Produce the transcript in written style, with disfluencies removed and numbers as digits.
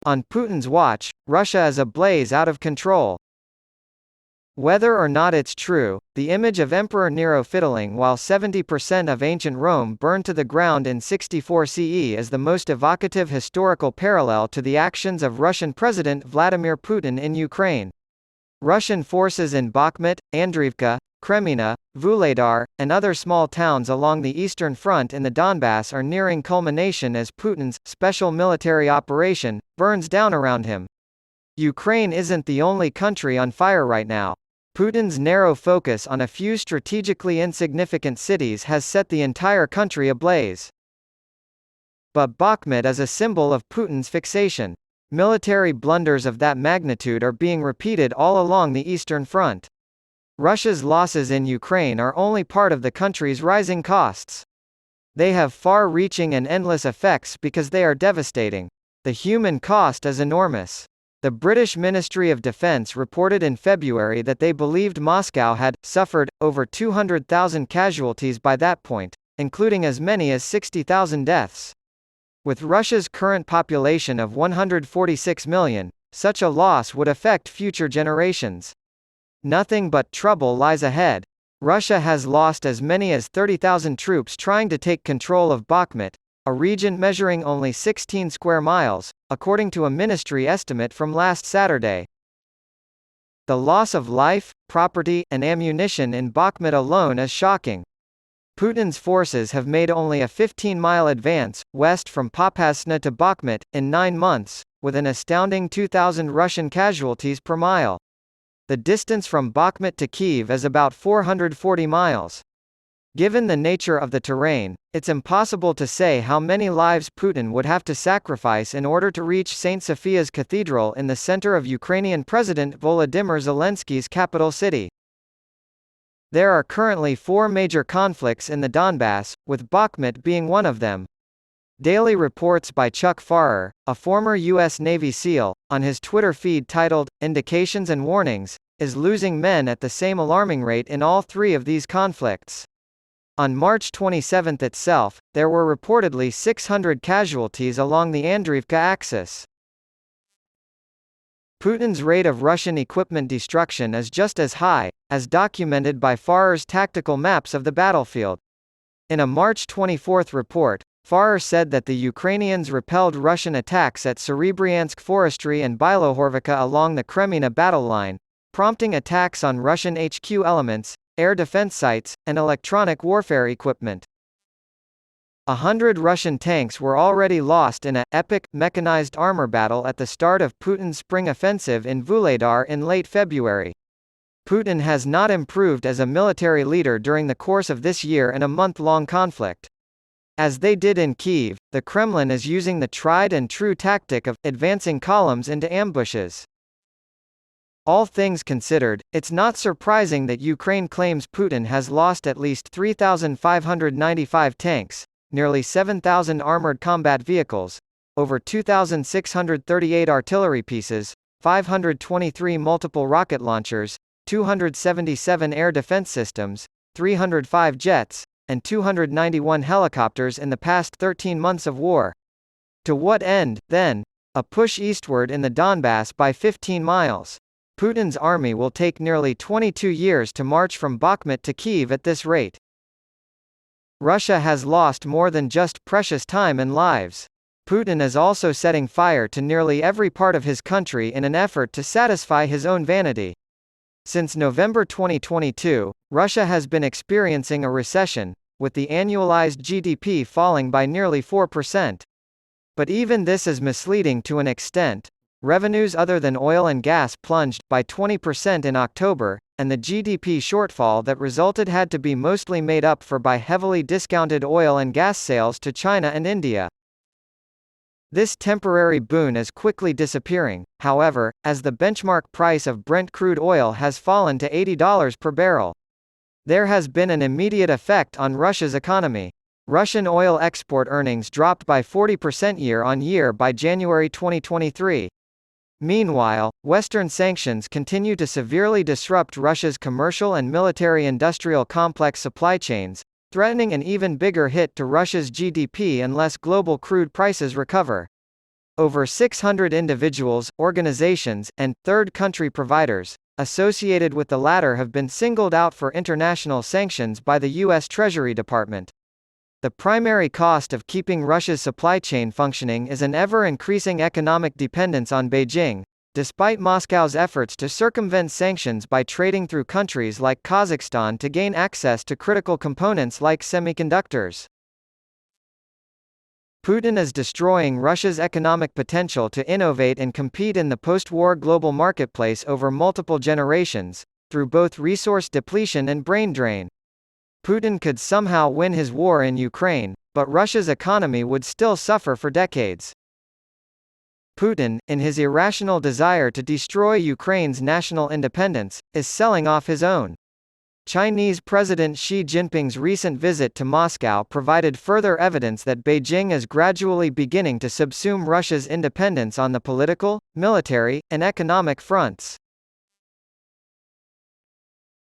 On Putin's watch, Russia is ablaze out of control. Whether or not it's true, the image of Emperor Nero fiddling while 70% of ancient Rome burned to the ground in 64 CE is the most evocative historical parallel to the actions of Russian President Vladimir Putin in Ukraine. Russian forces in Bakhmut, Andriivka, Kreminna, Vuhledar, and other small towns along the Eastern Front in the Donbass are nearing culmination as Putin's special military operation burns down around him. Ukraine isn't the only country on fire right now. Putin's narrow focus on a few strategically insignificant cities has set the entire country ablaze. But Bakhmut is a symbol of Putin's fixation. Military blunders of that magnitude are being repeated all along the Eastern Front. Russia's losses in Ukraine are only part of the country's rising costs. They have far-reaching and endless effects because they are devastating. The human cost is enormous. The British Ministry of Defence reported in February that they believed Moscow had suffered over 200,000 casualties by that point, including as many as 60,000 deaths. With Russia's current population of 146 million, such a loss would affect future generations. Nothing but trouble lies ahead. Russia has lost as many as 30,000 troops trying to take control of Bakhmut, a region measuring only 16 square miles, according to a ministry estimate from last Saturday. The loss of life, property, and ammunition in Bakhmut alone is shocking. Putin's forces have made only a 15-mile advance, west from Popasna to Bakhmut, in 9 months, with an astounding 2,000 Russian casualties per mile. The distance from Bakhmut to Kyiv is about 440 miles. Given the nature of the terrain, it's impossible to say how many lives Putin would have to sacrifice in order to reach St. Sophia's Cathedral in the center of Ukrainian President Volodymyr Zelensky's capital city. There are currently 4 major conflicts in the Donbass, with Bakhmut being one of them. Daily reports by Chuck Farrer, a former U.S. Navy SEAL, on his Twitter feed titled, "Indications and Warnings," is losing men at the same alarming rate in all 3 of these conflicts. On March 27 itself, there were reportedly 600 casualties along the Andriivka axis. Putin's rate of Russian equipment destruction is just as high, as documented by Farrer's tactical maps of the battlefield. In a March 24 report, Farrer said that the Ukrainians repelled Russian attacks at Serebryansk Forestry and Bilohorivka along the Kreminna battle line, prompting attacks on Russian HQ elements, air defense sites, and electronic warfare equipment. 100 Russian tanks were already lost in a epic, mechanized armor battle at the start of Putin's spring offensive in Vuhledar in late February. Putin has not improved as a military leader during the course of this year and a month-long conflict. As they did in Kyiv, the Kremlin is using the tried and true tactic of advancing columns into ambushes. All things considered, it's not surprising that Ukraine claims Putin has lost at least 3,595 tanks, nearly 7,000 armored combat vehicles, over 2,638 artillery pieces, 523 multiple rocket launchers, 277 air defense systems, 305 jets, and 291 helicopters in the past 13 months of war. To what end, then? A push eastward in the Donbass by 15 miles. Putin's army will take nearly 22 years to march from Bakhmut to Kyiv at this rate. Russia has lost more than just precious time and lives. Putin is also setting fire to nearly every part of his country in an effort to satisfy his own vanity. Since November 2022, Russia has been experiencing a recession, with the annualized GDP falling by nearly 4%. But even this is misleading to an extent. Revenues other than oil and gas plunged by 20% in October, and the GDP shortfall that resulted had to be mostly made up for by heavily discounted oil and gas sales to China and India. This temporary boon is quickly disappearing, however, as the benchmark price of Brent crude oil has fallen to $80 per barrel. There has been an immediate effect on Russia's economy. Russian oil export earnings dropped by 40% year-on-year by January 2023. Meanwhile, Western sanctions continue to severely disrupt Russia's commercial and military-industrial complex supply chains, threatening an even bigger hit to Russia's GDP unless global crude prices recover. Over 600 individuals, organizations, and third-country providers associated with the latter have been singled out for international sanctions by the U.S. Treasury Department. The primary cost of keeping Russia's supply chain functioning is an ever-increasing economic dependence on Beijing, despite Moscow's efforts to circumvent sanctions by trading through countries like Kazakhstan to gain access to critical components like semiconductors. Putin is destroying Russia's economic potential to innovate and compete in the post-war global marketplace over multiple generations, through both resource depletion and brain drain. Putin could somehow win his war in Ukraine, but Russia's economy would still suffer for decades. Putin, in his irrational desire to destroy Ukraine's national independence, is selling off his own. Chinese President Xi Jinping's recent visit to Moscow provided further evidence that Beijing is gradually beginning to subsume Russia's independence on the political, military, and economic fronts.